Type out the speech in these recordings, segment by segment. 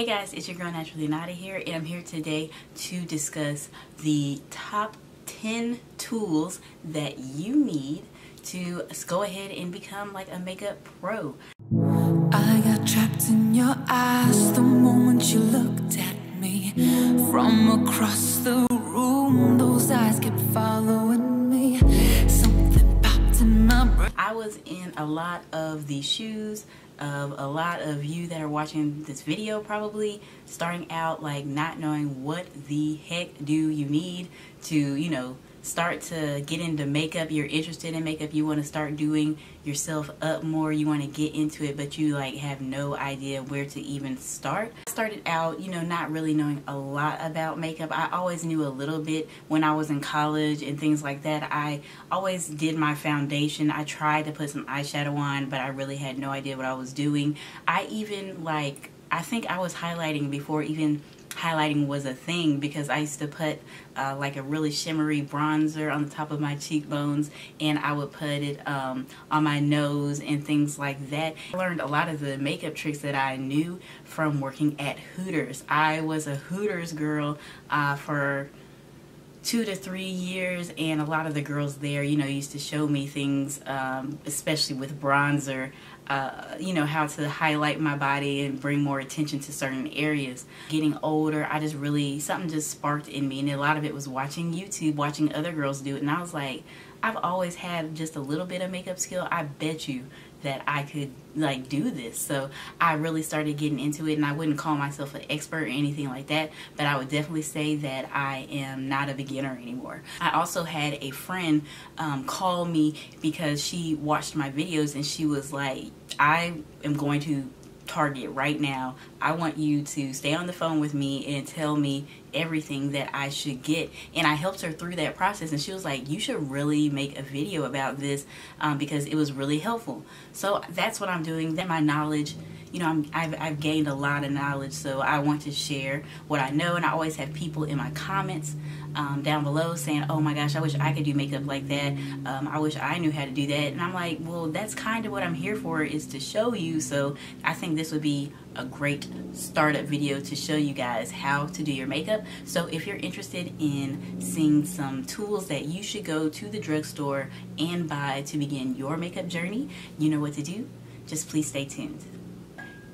Hey guys, it's your girl Naturally Nada here, and I'm here today to discuss the top 10 tools that you need to go ahead and become like a makeup pro. I got trapped in your eyes the moment you looked at me. From across the room, those eyes kept following me. Something popped in my brain. I was in a lot of the shoes of a lot of you that are watching this video, probably starting out like not knowing what the heck do you need to, you know, start to get into makeup. You're interested in makeup, you want to start doing yourself up more, you want to get into it, but you like have no idea where to even start. I started out, you know, not really knowing a lot about makeup. I always knew a little bit when I was in college and things like that. I always did my foundation. I tried to put some eyeshadow on, but I really had no idea what I was doing. I even I think I was highlighting before even highlighting was a thing, because I used to put like a really shimmery bronzer on the top of my cheekbones, and I would put it on my nose and things like that. I learned a lot of the makeup tricks that I knew from working at Hooters. I was a Hooters girl for 2 to 3 years, and a lot of the girls there, you know, used to show me things, especially with bronzer, you know, how to highlight my body and bring more attention to certain areas. Getting older, I just really, something just sparked in me, and a lot of it was watching YouTube, watching other girls do it, and I was like, I've always had just a little bit of makeup skill. I bet you that I could like do this. So I really started getting into it, and I wouldn't call myself an expert or anything like that, but I would definitely say that I am not a beginner anymore. I also had a friend call me because she watched my videos, and she was like, I am going to Target right now. I want you to stay on the phone with me and tell me everything that I should get. And I helped her through that process, and she was like, you should really make a video about this because it was really helpful. So that's what I'm doing. Then my knowledge, you know, I've gained a lot of knowledge, so I want to share what I know. And I always have people in my comments down below saying, oh my gosh, I wish I could do makeup like that. I wish I knew how to do that. And I'm like, well, that's kind of what I'm here for, is to show you. So I think this would be a great startup video to show you guys how to do your makeup. So if you're interested in seeing some tools that you should go to the drugstore and buy to begin your makeup journey, you know what to do. Just please stay tuned.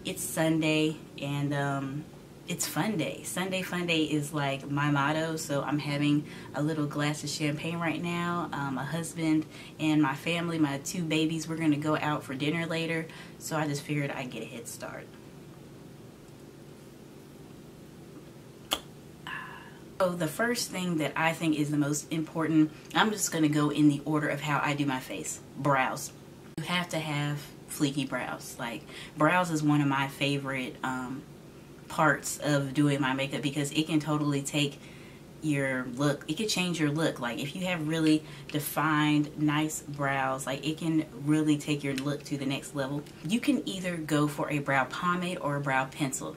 It's Sunday, and it's fun day. Sunday fun day is like my motto. So I'm having a little glass of champagne right now. My husband and my family, my 2 babies, we're gonna go out for dinner later. So I just figured I'd get a head start. So the first thing that I think is the most important, I'm just gonna go in the order of how I do my face. Brows. You have to have fleeky brows. Like, brows is one of my favorite parts of doing my makeup, because it can totally take your look, it could change your look. Like, if you have really defined nice brows, like, it can really take your look to the next level. You can either go for a brow pomade or a brow pencil.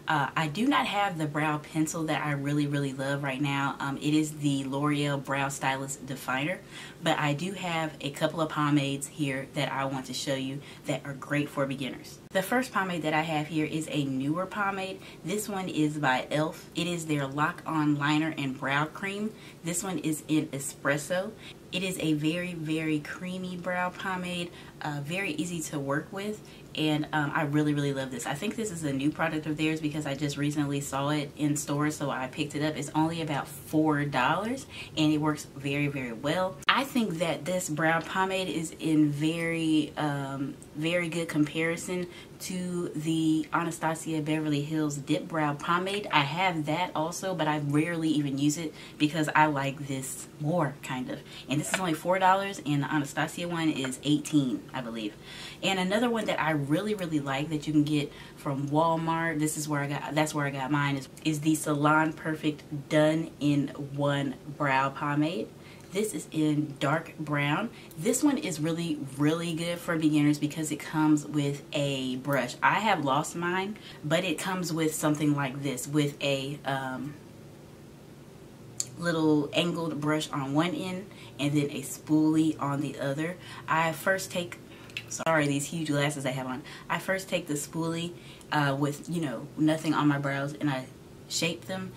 I do not have the brow pencil that I really love right now. It is the Loreal Brow Stylist Definer, but I do have a couple of pomades here that I want to show you that are great for beginners. The first pomade that I have here is a newer pomade. This one is by e.l.f. It is their Lock On Liner and Brow Cream. This one is in Espresso. It is a very creamy brow pomade, very easy to work with, and I really love this. I think this is a new product of theirs because I just recently saw it in stores, so I picked it up. It's only about $4, and it works very well. I think that this brow pomade is in very good comparison to the Anastasia Beverly Hills Dip Brow Pomade. I have that also, but I rarely even use it because I like this more, kind of. And this is only $4, and the Anastasia one is $18, I believe. And another one that I really like that you can get from Walmart, that's where I got mine, is the Salon Perfect Done in One Brow Pomade. This is in dark brown. This one is really good for beginners because it comes with a brush. I have lost mine, but it comes with something like this, with a little angled brush on one end and then a spoolie on the other. I first take, sorry, these huge glasses I have on. I first take the spoolie with, you know, nothing on my brows, and I shape them.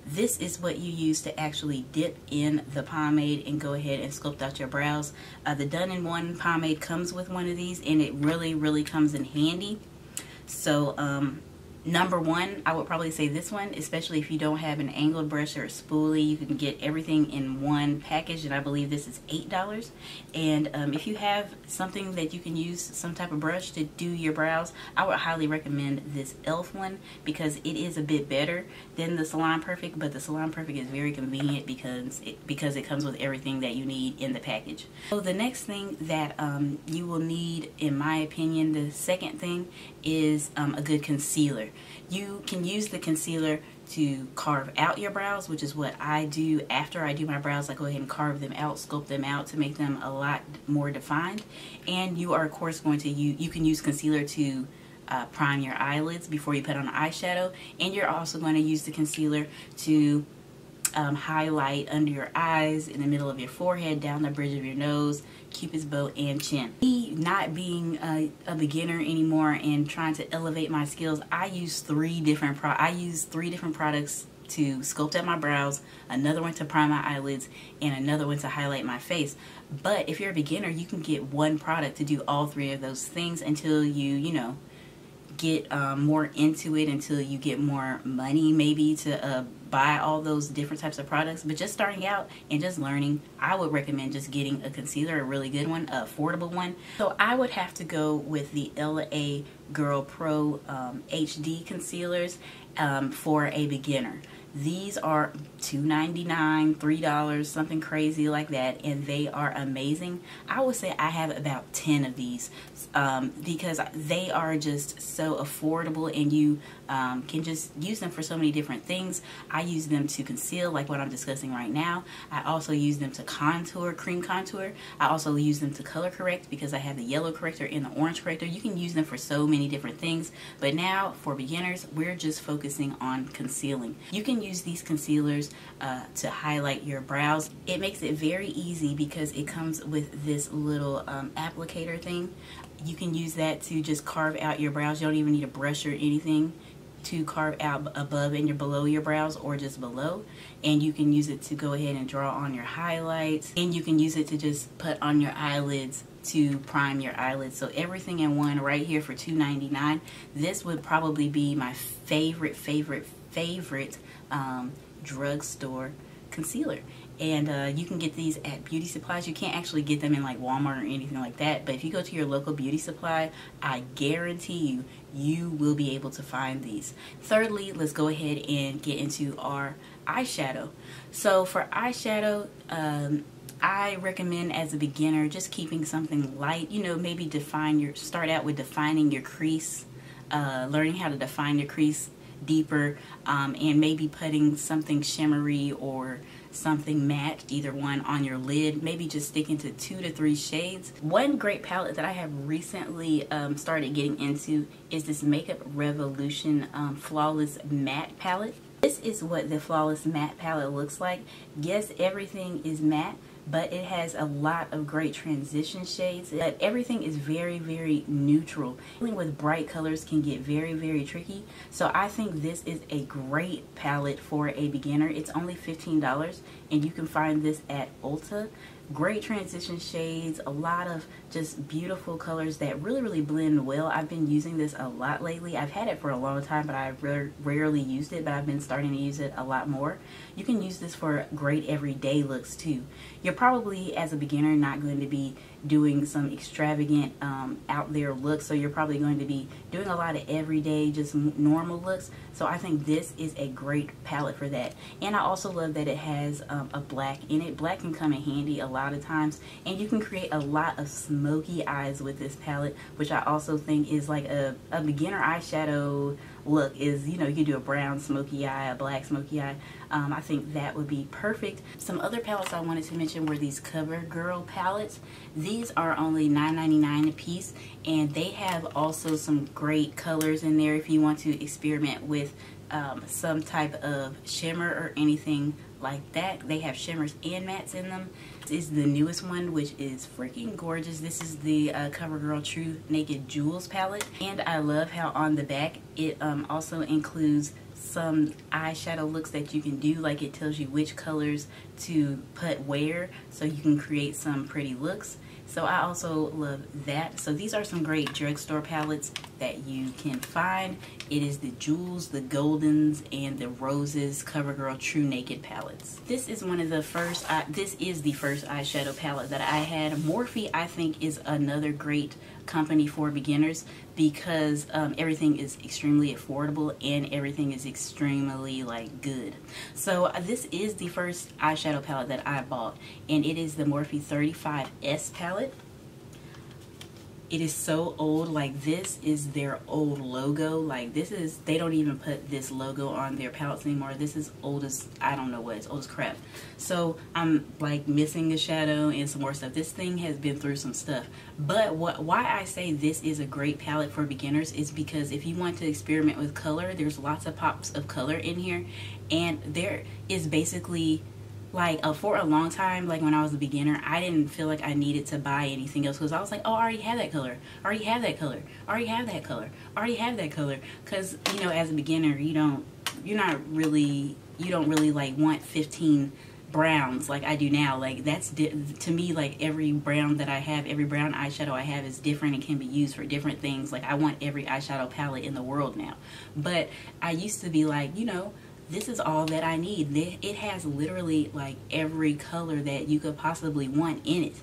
This is what you use to actually dip in the pomade and go ahead and sculpt out your brows. The done-in-one pomade comes with one of these, and it really comes in handy. So number one, I would probably say this one, especially if you don't have an angled brush or a spoolie. You can get everything in one package, and I believe this is $8. And if you have something that you can use, some type of brush to do your brows, I would highly recommend this e.l.f. one, because it is a bit better than the Salon Perfect, but the Salon Perfect is very convenient because it comes with everything that you need in the package. So the next thing that you will need, in my opinion, the second thing, is a good concealer. You can use the concealer to carve out your brows, which is what I do. After I do my brows, I go ahead and carve them out, sculpt them out to make them a lot more defined. And you are, of course, going to you can use concealer to prime your eyelids before you put on eyeshadow, and you're also going to use the concealer to highlight under your eyes, in the middle of your forehead, down the bridge of your nose, Cupid's bow, and chin. Me not being a beginner anymore and trying to elevate my skills, I use three different products to sculpt out my brows, another one to prime my eyelids, and another one to highlight my face. But if you're a beginner, you can get one product to do all three of those things until you know, get more into it, until you get more money maybe to buy all those different types of products. But just starting out and just learning, I would recommend just getting a concealer, a really good one, an affordable one. So I would have to go with the LA Girl Pro HD concealers for a beginner. These are $2.99, $3, something crazy like that, and they are amazing. I would say I have about 10 of these because they are just so affordable, and you can just use them for so many different things. I use them to conceal, like what I'm discussing right now. I also use them to contour, cream contour. I also use them to color correct because I have the yellow corrector and the orange corrector. You can use them for so many different things, but now for beginners, we're just focusing on concealing. You can use these concealers to highlight your brows. It makes it very easy because it comes with this little applicator thing. You can use that to just carve out your brows. You don't even need a brush or anything to carve out above and below your brows, or just below. And you can use it to go ahead and draw on your highlights, and you can use it to just put on your eyelids to prime your eyelids. So everything in one right here for $2.99. This would probably be my favorite drugstore concealer. And you can get these at beauty supplies. You can't actually get them in like Walmart or anything like that, but if you go to your local beauty supply, I guarantee you will be able to find these. Thirdly, let's go ahead and get into our eyeshadow. So for eyeshadow, I recommend as a beginner just keeping something light. You know, maybe start out with defining your crease, learning how to define your crease deeper, and maybe putting something shimmery or something matte, either one, on your lid. Maybe just sticking to 2 to 3 shades. One great palette that I have recently started getting into is this Makeup Revolution Flawless Matte palette. This is what the Flawless Matte palette looks like. Yes, everything is matte, but it has a lot of great transition shades. Everything is very neutral. Dealing with bright colors can get very tricky. So I think this is a great palette for a beginner. It's only $15, and you can find this at Ulta. Great transition shades, a lot of just beautiful colors that really blend well. I've been using this a lot lately. I've had it for a long time, but I've rarely used it, but I've been starting to use it a lot more. You can use this for great everyday looks too. You're probably, as a beginner, not going to be doing some extravagant out there looks, so you're probably going to be doing a lot of everyday, just normal looks. So I think this is a great palette for that. And I also love that it has a black in it. Black can come in handy a lot of times, and you can create a lot of smoky eyes with this palette, which I also think is like a beginner eyeshadow look. Is, you know, you can do a brown smoky eye, a black smoky eye. I think that would be perfect. Some other palettes I wanted to mention were these CoverGirl palettes. These are only $9.99 a piece, and they have also some great colors in there if you want to experiment with some type of shimmer or anything like that. They have shimmers and mattes in them. This is the newest one, which is freaking gorgeous. This is the CoverGirl TruNaked Jewels palette, and I love how on the back it also includes some eyeshadow looks that you can do. Like, it tells you which colors to put where, so you can create some pretty looks. So I also love that. So these are some great drugstore palettes that you can find. It is the Jewels, the Goldens, and the Roses CoverGirl TruNaked palettes. This is one of the first, this is the first eyeshadow palette that I had. Morphe, I think, is another great company for beginners because everything is extremely affordable and everything is extremely like good. So this is the first eyeshadow palette that I bought, and it is the Morphe 35S palette. It is so old. Like, this is their old logo. Like, this is, they don't even put this logo on their palettes anymore. This is old as, I don't know what, it's old as crap. So I'm like missing a shadow and some more stuff. This thing has been through some stuff. But why I say this is a great palette for beginners is because if you want to experiment with color, there's lots of pops of color in here, and there is basically like for a long time, like when I was a beginner, I didn't feel like I needed to buy anything else because I was like, oh, I already have that color, I already have that color, I already have that color, I already have that color. Because, you know, as a beginner, you don't really like want 15 browns like I do now. Like, that's to me, like, every brown that I have, every brown eyeshadow I have is different and can be used for different things. Like, I want every eyeshadow palette in the world now. But I used to be like, you know, this is all that I need. It has literally like every color that you could possibly want in it.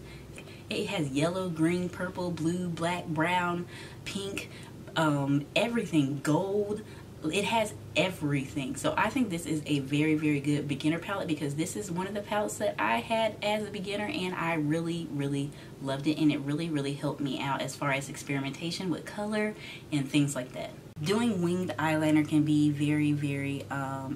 It has yellow, green, purple, blue, black, brown, pink, everything, gold. It has everything. So I think this is a very, very good beginner palette because this is one of the palettes that I had as a beginner, and I really, really loved it, and it really, really helped me out as far as experimentation with color and things like that. Doing winged eyeliner can be very, very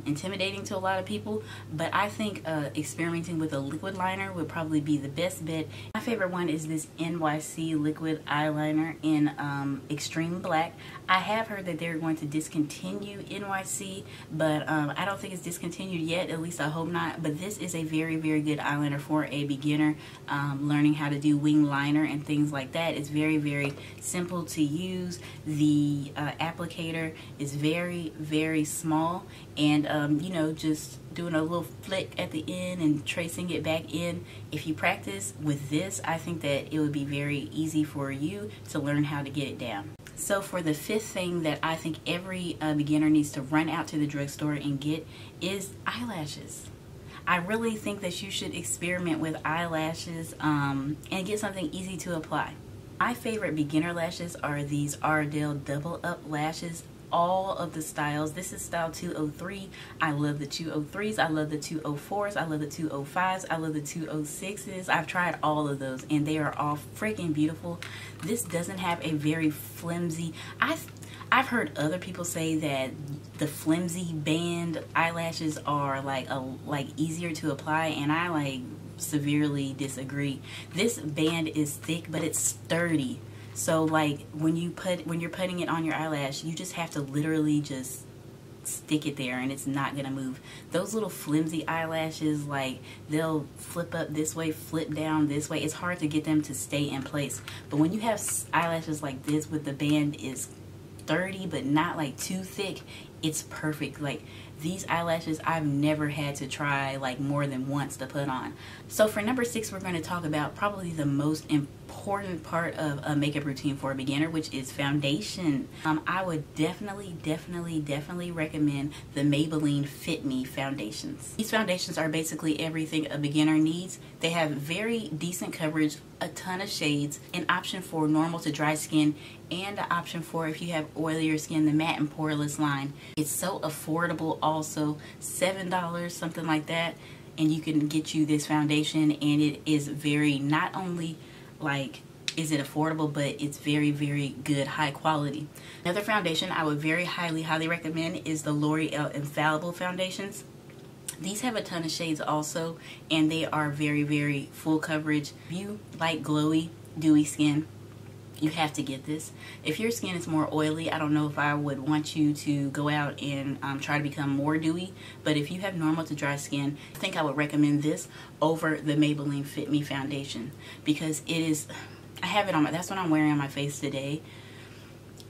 intimidating to a lot of people, but I think experimenting with a liquid liner would probably be the best bet. My favorite one is this NYC Liquid Eyeliner in Extreme Black. I have heard that they're going to discontinue NYC, but I don't think it's discontinued yet, at least I hope not. But this is a very, very good eyeliner for a beginner learning how to do wing liner and things like that. It's very, very simple to use. The applicator is very, very small, and you know, just doing a little flick at the end and tracing it back in. If you practice with this, I think that it would be very easy for you to learn how to get it down. So for the fifth thing that I think every beginner needs to run out to the drugstore and get is eyelashes. I really think that you should experiment with eyelashes and get something easy to apply. My favorite beginner lashes are these Ardell DoubleUp Lashes. All of the styles. This is style 203. I love the 203s. I love the 204s. I love the 205s. I love the 206s. I've tried all of those, and they are all freaking beautiful. This doesn't have a very flimsy. I've heard other people say that the flimsy band eyelashes are like easier to apply, and I like severely disagree. This band is thick, but it's sturdy. So like when you're putting it on your eyelash, you just have to literally just stick it there and it's not gonna move. Those little flimsy eyelashes, like, they'll flip up this way, flip down this way. It's hard to get them to stay in place. But when you have eyelashes like this with the band is sturdy but not like too thick, it's perfect. Like, these eyelashes I've never had to try like more than once to put on. So for number 6, we're going to talk about probably the most important part of a makeup routine for a beginner, which is foundation. I would definitely recommend the Maybelline Fit Me Foundations. These foundations are basically everything a beginner needs. They have very decent coverage, a ton of shades, an option for normal to dry skin, and an option for if you have oilier skin, the matte and poreless line. It's so affordable also, $7, something like that, and you can get you this foundation, and it is very, not only like is it affordable, but it's very, very good, high quality. Another foundation I would very highly recommend is the Loreal Infallible foundations. These have a ton of shades also, and they are very, very full coverage. If you like glowy, dewy skin, You have to get this. If your skin is more oily, I don't know if I would want you to go out and try to become more dewy, but if you have normal to dry skin, I think I would recommend this over the Maybelline Fit Me Foundation, because it is, I have it on my, that's what I'm wearing on my face today.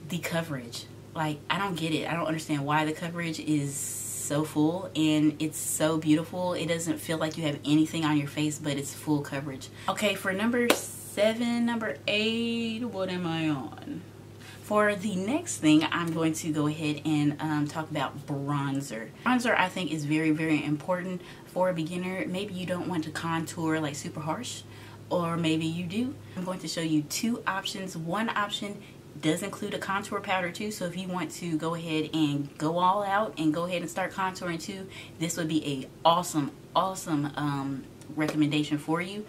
The coverage, like, I don't get it. I don't understand why the coverage is so full, and it's so beautiful. It doesn't feel like you have anything on your face, but it's full coverage. Okay, for number 7, number 8, what am I on? For the next thing, I'm going to go ahead and talk about bronzer. Bronzer, I think, is very, very important for a beginner. Maybe you don't want to contour like super harsh, or maybe you do. I'm going to show you 2 options. One option does include a contour powder too, so if you want to go ahead and go all out and go ahead and start contouring too, this would be a awesome recommendation for you.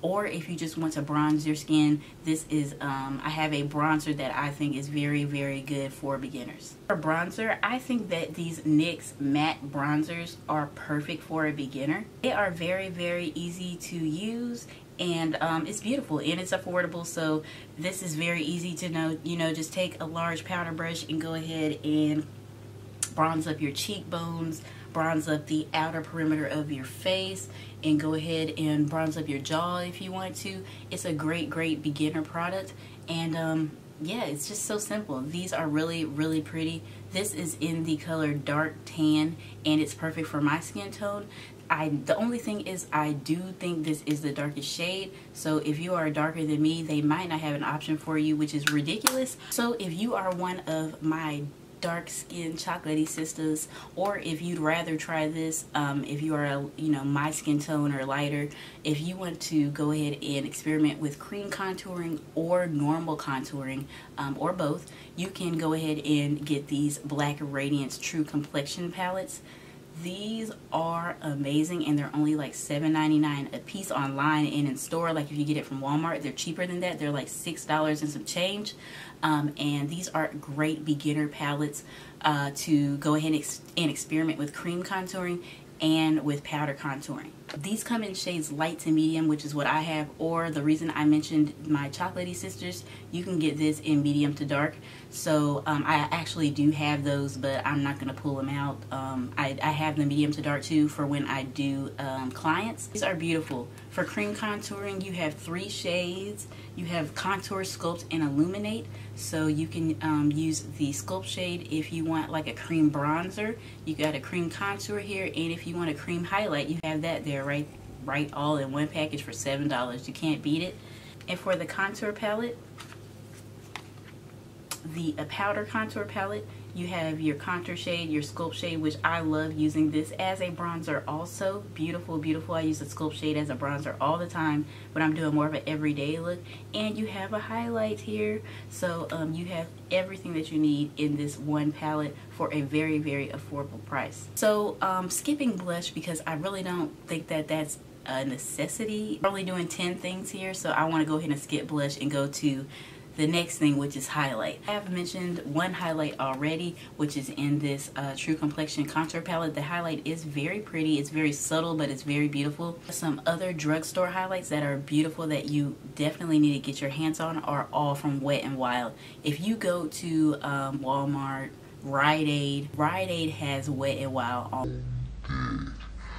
Or if you just want to bronze your skin, this is, I have a bronzer that I think is very, very good for beginners. For bronzer, I think that these NYX Matte Bronzers are perfect for a beginner. They are very, very easy to use, and it's beautiful and it's affordable. So this is very easy to know, you know, just take a large powder brush and go ahead and bronze up your cheekbones, bronze up the outer perimeter of your face, and go ahead and bronze up your jaw if you want to. It's a great, great beginner product, and yeah, it's just so simple. These are really, really pretty. This is in the color dark tan, and it's perfect for my skin tone. The only thing is, I do think this is the darkest shade, so if you are darker than me, they might not have an option for you, which is ridiculous. So if you are one of my dark skin chocolatey sisters, or if you'd rather try this, if you are you know, my skin tone or lighter, if you want to go ahead and experiment with cream contouring or normal contouring, or both, you can go ahead and get these black Radiance True Complexion palettes. These are amazing, and they're only like $7.99 a piece online, and in store, like if you get it from Walmart, they're cheaper than that. They're like $6 and some change. And these are great beginner palettes to go ahead and experiment with cream contouring and with powder contouring. These come in shades light to medium, which is what I have, or the reason I mentioned my chocolatey sisters, you can get this in medium to dark. So I actually do have those, but I'm not going to pull them out. I have the medium to dark too for when I do clients. These are beautiful. For cream contouring, you have 3 shades. You have Contour, Sculpt, and Illuminate. So you can use the Sculpt shade if you want like a cream bronzer. You got a cream contour here, and if you want a cream highlight, you have that there, right all in one package for $7. You can't beat it. And for the contour palette, the powder contour palette, you have your contour shade, your Sculpt shade, which I love using this as a bronzer also. Beautiful, beautiful. I use the Sculpt shade as a bronzer all the time when I'm doing more of an everyday look. And you have a highlight here. So you have everything that you need in this one palette for a very, very affordable price. So skipping blush, because I really don't think that that's a necessity. I'm only doing 10 things here, so I want to go ahead and skip blush and go to the next thing, which is highlight. I have mentioned one highlight already, which is in this True Complexion contour palette. The highlight is very pretty. It's very subtle, but it's very beautiful. Some other drugstore highlights that are beautiful that you definitely need to get your hands on are all from Wet n Wild. If you go to Walmart, Rite Aid has Wet n Wild on.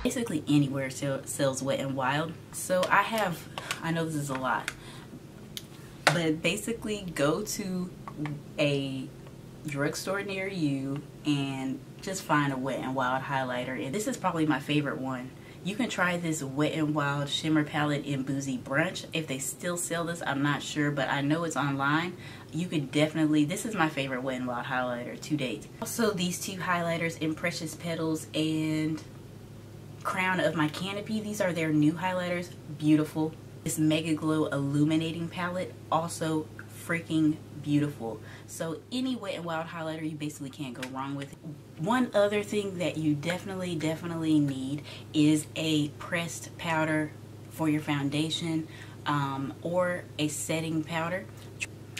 Basically anywhere sells Wet n Wild. So I know this is a lot, but basically go to a drugstore near you and just find a Wet n Wild highlighter. And this is probably my favorite one. You can try this Wet n Wild Shimmer palette in Boozy Brunch. If they still sell this, I'm not sure, but I know it's online. You could definitely, this is my favorite Wet n Wild highlighter to date. Also, these 2 highlighters in Precious Petals and Crown of My Canopy. These are their new highlighters. Beautiful. This Mega Glow Illuminating palette, also freaking beautiful. So any Wet n Wild highlighter, you basically can't go wrong with it. One other thing that you definitely need is a pressed powder for your foundation, or a setting powder.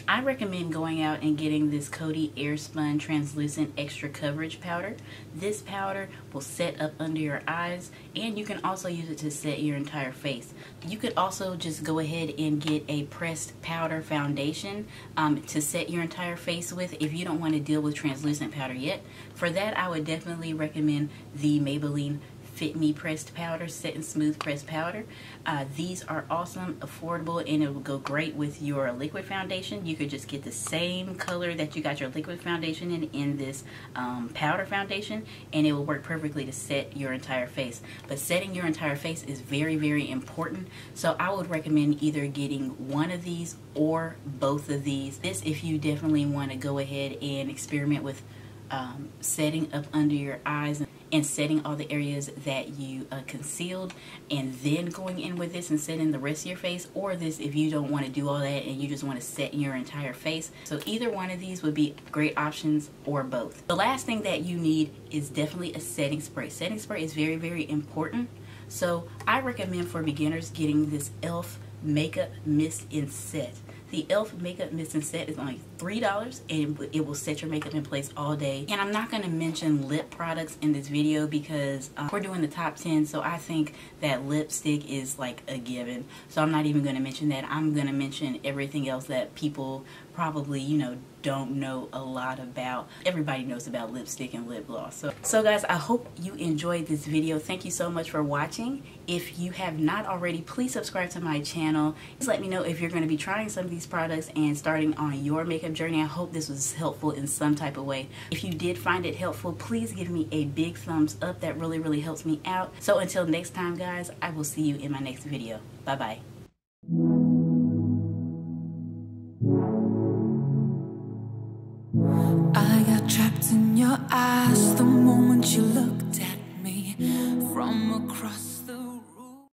I recommend going out and getting this Coty AirSpun Translucent Extra Coverage Powder. This powder will set up under your eyes, and you can also use it to set your entire face. You could also just go ahead and get a pressed powder foundation to set your entire face with if you don't want to deal with translucent powder yet. For that, I would definitely recommend the Maybelline Fit Me pressed powder, set and smooth pressed powder. These are awesome, affordable, and it will go great with your liquid foundation. You could just get the same color that you got your liquid foundation in this powder foundation, and it will work perfectly to set your entire face. But setting your entire face is very, very important. So I would recommend either getting one of these or both of these. This if you definitely want to go ahead and experiment with setting up under your eyes and setting all the areas that you concealed, and then going in with this and setting the rest of your face, or this if you don't want to do all that and you just want to set your entire face. So either one of these would be great options, or both. The last thing that you need is definitely a setting spray. Setting spray is very, very important. So I recommend for beginners getting this e.l.f. Makeup Mist and Set. The e.l.f. Makeup Mist and Set is only $3, and it will set your makeup in place all day. And I'm not going to mention lip products in this video because we're doing the top 10, so I think that lipstick is like a given. So I'm not even going to mention that. I'm going to mention everything else that people probably, you know, don't know a lot about. Everybody knows about lipstick and lip gloss. So guys, I hope you enjoyed this video. Thank you so much for watching. If you have not already, please subscribe to my channel. Please let me know if you're going to be trying some of these products and starting on your makeup journey. I hope this was helpful in some type of way. If you did find it helpful, please give me a big thumbs up. That really, really helps me out. So until next time, guys, I will see you in my next video. Bye-bye. I got trapped in your eyes the moment you looked at me from across